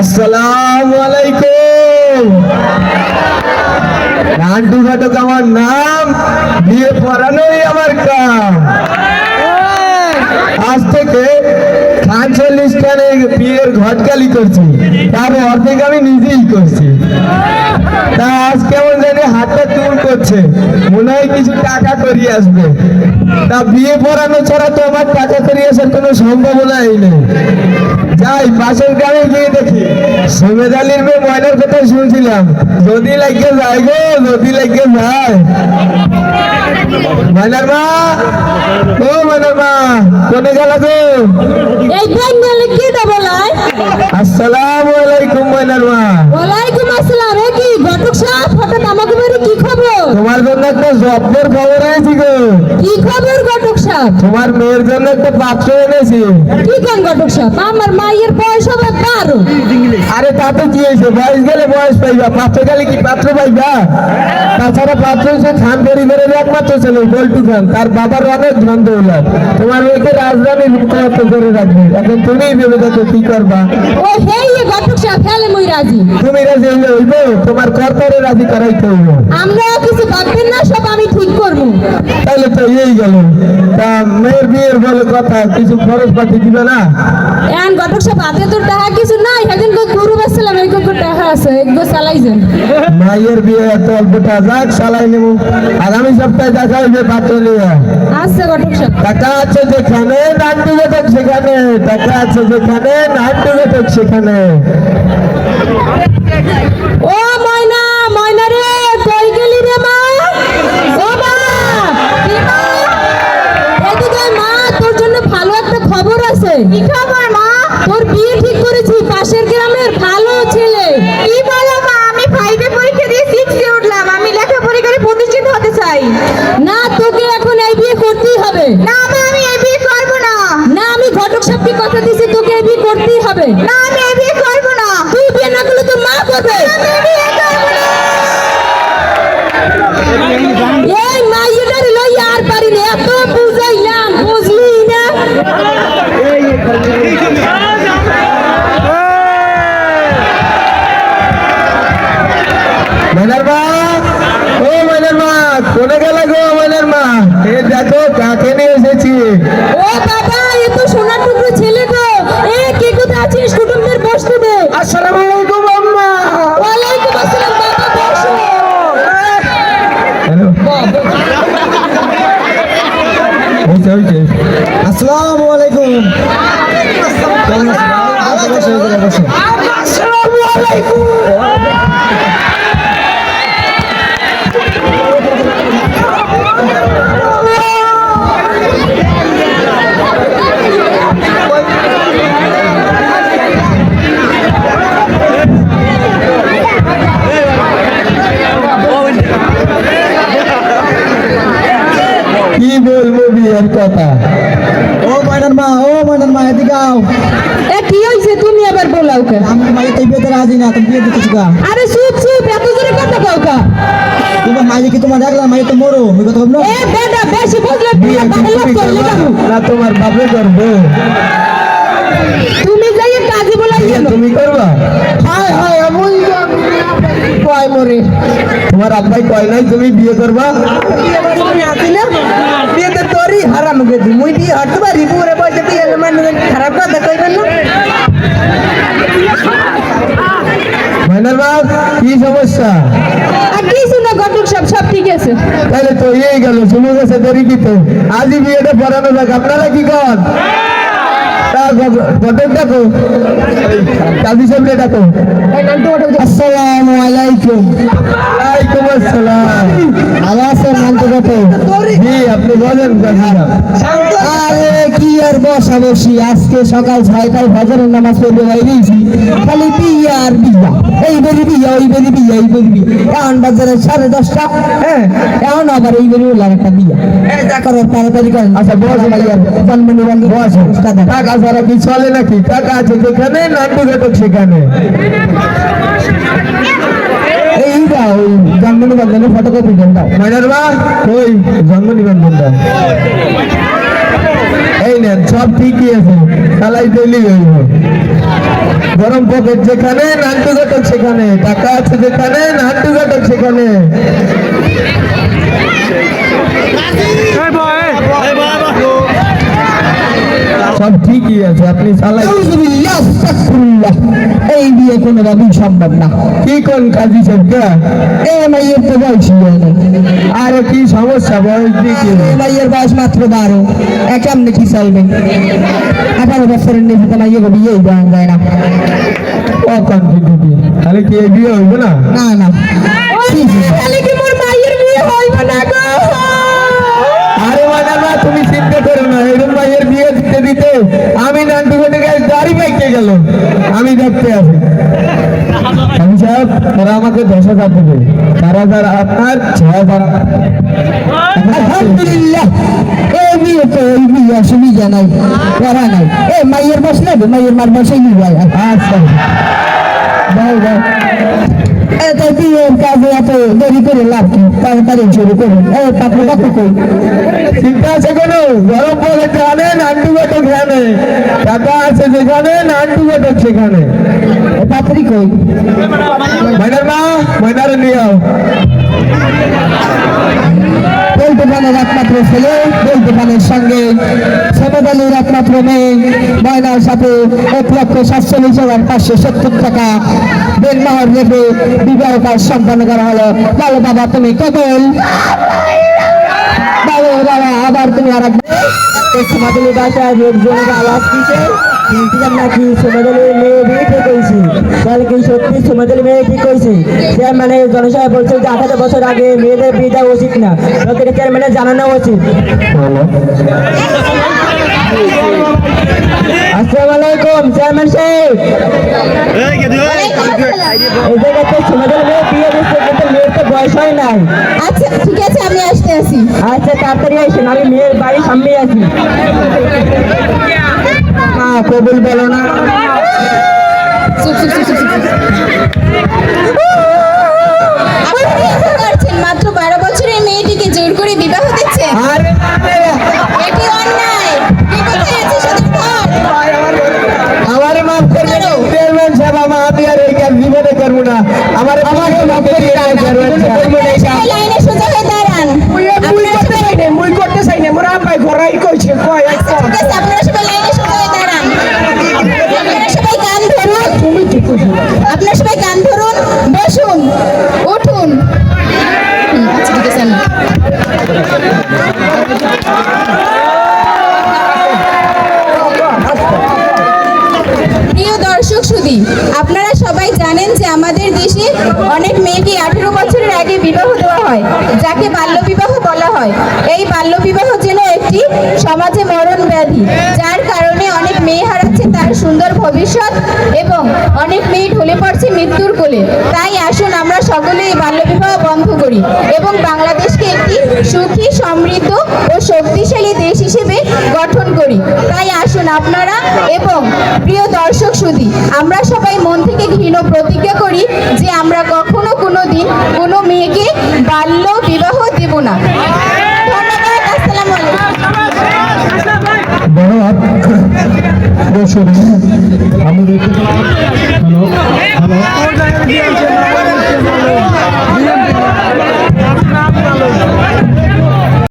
আসসালামু আলাইকুম। নান্টু ঘটক আমার নাম, বিয়ে পড়ানোই আমার কাম। আজ থেকে ৪৫ খানে বিয়ের ঘটকালি করছি, তার অর্ধেক আমি নিজেই করছি। তা আজ কেমন জানি হাতটা চুল করছে, মনে হয় কিছু টাকা করিয়ে আসবে। তা বিয়ে পড়ানো ছাড়া তো আমার টাকা করিয়ে আসার কোনো সম্ভাবনাই নেই। যাই পাশের গ্রামে গিয়ে দেখি, সমেদ আলীর মেয়ে ময়নার কথা শুনছিলাম, যদি লাগে যায় গো, যদি লাগে যায়। ময়নার মা, ও ময়নার মা, কোনে গেল গো? এই বেঙ্গলে কি বলায়? আসসালামু আলাইকুম ময়নার মা। ওয়ালাইকুম আসসালাম। এ কি ঘটক সাহেব, হঠাৎ আমাকে বাড়ি কি খবর? তোমার জন্য একটা জব্দের খবর এনেছি গো। কি খবর ঘটক সাহেব? তোমার মেয়ের জন্য একটা পাত্র এনেছি। কি কোন ঘটক সাহেব? আমার মায়ের বয়স হবে 12। আরে তাতে কি হয়েছে, বয়স গেলে বয়স পাইবা, পাত্র গেলে কি পাত্র পাইবা? তাছাড়া পাত্র হচ্ছে খান পরিবারের একমাত্র ছেলে বল্টু খান, তার বাবার অনেক ধন দৌলত। তোমার মেয়েকে রাজধানীর মুখপাত্র করে রাখবে, এখন তুমিই ভেবে দেখো কি করবা। ও হেই ঘটক সাহেব, ফেলে মুই রাজি। তুমি রাজি হইলে হইবে, তোমার কর্তারে রাজি করাইতে হইবে। আমরা কিছু ভাববেন না, সব আমি ঠিক করবো। তাহলে তো এই গেল। তা মেয়ের বিয়ের বলে কথা, কিছু খরচ পাতি দিবে না? এখন ঘটক সাহেব হাতে তো টাকা কিছু নাই, সেদিন তো গরু বেচছিলাম, এই টাকা আছে, একটু চালাইছেন। মায়ের বিয়ে এত অল্প টাকা, যাক চালাই নেব। আগামী সপ্তাহে দেখা হইবে পাত্র নিয়ে। আচ্ছা ঘটক সাহেব। টাকা আছে যেখানে নান্টু ঘটক সেখানে, টাকা আছে যেখানে নান্টু ঘটক সেখানে। ও ময়না, ময়না রে, কই গেলি রে মা? ও মা, কি মা? এদিকে মা, তোর জন্য ভালো একটা খবর আছে। কি খবর মা? তোর বিয়ে ঠিক করেছি, পাশের গ্রামের ভালো ছেলে। কি বলো মা? আমি 5 এ পরীক্ষা দিয়ে 6 এ উঠলাম, আমি লেখাপড়া করে প্রতিষ্ঠিত হতে চাই। না, তোকে এখন এই বিয়ে করতেই হবে। না মা, আমি এই বিয়ে করব না। না, আমি ঘটক সাহেবকে কথা দিয়েছি, তোকে এই বিয়ে করতেই হবে। না, আমি এই বিয়ে করব না। তুই বিয়ে না করলে তোর মা করবে। এই মাইয়াটার লই আর পারি না, এত বুঝাইলাম, বুঝলি না? ময়নার মা, ও ময়নার মা, কোনে গেল গো ময়নার মা? এ দেখো কাকে নিয়ে এসেছি। ও বাবা, এ তো সোনার টুকরো ছেলে গো। এ কে কোথায় আছিস? কুটুমদের বসতে দে। আসসালামু আলাইকুম আম্মা। ওয়ালাইকুম আসসালাম বাবা, বসো। হ্যালো, আসসালামু আলাইকুম। আসসালামু আলাইকুম। কি বলবো বিয়ের কথা? ও ময়নার মা, ও ময়নার মা, এদিকে আও। এ কি হইছে? তুমি আবার বলাও কে? আমি মাইকে এই বিয়েতে রাজি না, তুমি বিয়ে দিতেছ গা। আরে চুপ চুপ, এত জোরে কথা কও কা? তোমার মাইকে কি তোমার দেখলাম, মাইকে তো মরো, আমি কথা বলবো। এ বেটা, বেশি বুঝলে বিয়ে পুরো কি বাংলা তুমি করলে করবা? যাবো। না তোমার বাপে করবে। তুমি যাই কাজী বলাই বিয়ে গেল। তুমি করবা? হায় হায়, আমুল কয় মরে। তোমার আব্বাই কয় নাই তুমি বিয়ে করবা? বিয়েতে তোরই হারাম গেছি, মুই বিয়ে হতে পারি পুরে পয়সা বিয়ে মানে খারাপ কথা কইবেন না। ময়নার মা, কি সমস্যা? আর কিছু না ঘটক, সব সব ঠিক আছে। তাহলে তো এই গেল, শুনে গেছে দেরি কি তো, আজই বিয়েটা পড়ানো যাক। আপনারা কি কন? ডাকো, কাজী সাহেবরে ডাকো। আসসালামু আলাইকুম। ওয়ালাইকুম আসসালাম। ভালো আছেন নান্টু ঘটক? জি, আপনি বলেন কাজী সাহেব। আরে কি আর বসা বসি, আজকে সকাল 6টায় ফজরের নামাজ পড়তে বাইরেছি, খালি বিয়া আর বিয়া, এই বেরি বিয়া, ওই বেরি বিয়া, এই বেরি বিয়া। এখন বাজারে 10:30, হ্যাঁ, এখন আবার এই বেরি ওলার একটা বিয়া। যা করো তাড়াতাড়ি করেন। আচ্ছা বস ভাইয়া, জন্মনি বন্ধু বস। টাকা ছাড়া কি চলে নাকি? টাকা আছে যেখানে নান্টু ঘটক সেখানে। এইটা ওই জন্ম নিবন্ধনের ফটোকপি দেন দাও। ময়নার মা, ওই জন্ম নিবন্ধন দাও। এই নেন, সব ঠিকই আছে, চালাই দিলেই হইব। গরম পকেট যেখানে নান্টু ঘটক সেখানে, টাকা আছে যেখানে নান্টু ঘটক সেখানে। সব ঠিকই আছে, আপনি চালাই। এই বিয়ে কোনোভাবেই সম্ভব না। কি কোন কাজী সাহেবটা? এই মাইয়ের তো বয়সই হয় না। আরে কি সমস্যা, বয়স দিকে এই মাইয়ের বয়স মাত্র 12। কেমনে কি চলবে? 18 বছরের নিচে তো মাইয়ে বিয়েই দেওয়া যায় না। তাহলে কি এই বিয়ে হইব না? না না, তাহলে কি মোর মাইয়ের বিয়ে হইব না গো? আরে মানা, তুমি চিন্তা করো না, এরকম মাইয়ের বিয়ে দিতে দিতে আমি নান্টু ঘটকে গাড়ি পাইকে গেল, আমি দেখতে আছি। আমি সাহেব, তারা আমাকে 10,000 দেবে, 4,000 আপনার, 6,000। আলহামদুলিল্লাহ, এই বিয়ে তো এই বিয়ে অসুবিধা নাই, করা নাই। এই মাইয়ের বস নেবে, মাইয়ের মার বসেই নিবে। আচ্ছা যাও যাও। এত বিয়ের কাজে এত দেরি করে লাভ কি? তাড়াতাড়ি শুরু করুন। এই পাপড়ি কাকু কই? চিন্তা আছে কোনো? গরম পড়ে জানে নান্টু ঘটক জানে, টাকা আছে যেখানে নান্টু ঘটক সেখানে। পাপড়ি কই? ময়নার মা, ময়নারে নিয়ে আও। বলতে পানের একমাত্র ছেলে, বলতে পানের সঙ্গে সমদালির একমাত্র মেয়ে ময়নার সাথে 1,47,570 টাকা দেনমোহর রেখে বিবাহ কাজ সম্পন্ন করা হলো। বলো বাবা তুমি কখন? বলো বাবা, আবার তুমি আর সমদালি বাসায় লোকজনের আওয়াজ দিছে নাকি সমদালির মেয়ে বিয়ে ঠিক হয়েছে। তাহলে কি সত্যি সমদালি মেয়ে ঠিক হয়েছে? চেয়ারম্যানে জনসভা বলছে যে 18 বছর আগে মেয়েদের বিয়ে দেওয়া উচিত না, লোকের চেয়ারম্যানে জানানো উচিত। আসসালামু আলাইকুম চেয়ারম্যান সাহেব। এই জায়গাতে সমদালি মেয়ে বিয়ে দিচ্ছে, কিন্তু মেয়ের তো বয়স হয় নাই। আচ্ছা ঠিক আছে, আমি আসতে আসি। আচ্ছা তাড়াতাড়ি আসেন, আমি মেয়ের বাড়ির সামনে আছি। কবুল বলো না। আপনি কি আশা করছেন মাত্র 12 বছরের মেয়েটিকে জোর করে বিবাহ দিচ্ছে? আরে এটি অন্যায়। কি কোথায় আছে সদস্যগণ? আমারে মাফ করবেন চেয়ারম্যান সাহেব, আমি আর এই কাজ জীবনে করবো না। আমাকে মাফ করে দিন চেয়ারম্যান সাহেব। সবাই লাইনে সোজা হয়ে দাঁড়ান। আপনারা সবাই- মুই করতে চাই না, মোর আব্বাই ঘরাই কইছে কয় আচ্ছা, ঠিক আছে, আপনারা সবাই লাইনে সোজা হয়ে দাঁড়ান। আপনারা সবাই কান ধরুন। তুমি ঠিক কইছো। আপনারা সবাই কান ধরুন, বসুন, উঠুন। আচ্ছা ঠিক আছে। প্রিয় দর্শক সুধী, আপনারা সবাই জানেন যে আমাদের দেশে অনেক মেয়েকে 18 বছরের আগে বিবাহ দেওয়া হয়, যাকে বাল্যবিবাহ বলা হয়। এই বাল্যবিবাহ যেন একটি সমাজে মরণ ব্যাধি, যার কারণে অনেক মেয়ে হারাচ্ছে তার সুন্দর ভবিষ্যৎ এবং অনেক মেয়ে ঢলে পড়ছে মৃত্যুর কোলে। তাই আসুন আমরা সকলে এই বাল্যবিবাহ বন্ধ করি এবং বাংলাদেশকে একটি সুখী, সমৃদ্ধ ও শক্তিশালী দেশ হিসেবে গঠন করি। তাই আসুন আপনারা এবং প্রিয় দর্শক সুধী, আমরা সবাই মন থেকে ঘৃণ প্রতিজ্ঞা করি যে আমরা কখনো কোনো দিন কোনো মেয়েকে বাল্য বিবাহ দেব না। ধন্যবাদ। আসসালামু আলাইকুম। বড় হাত বসুন। আমি হ্যালো হ্যালো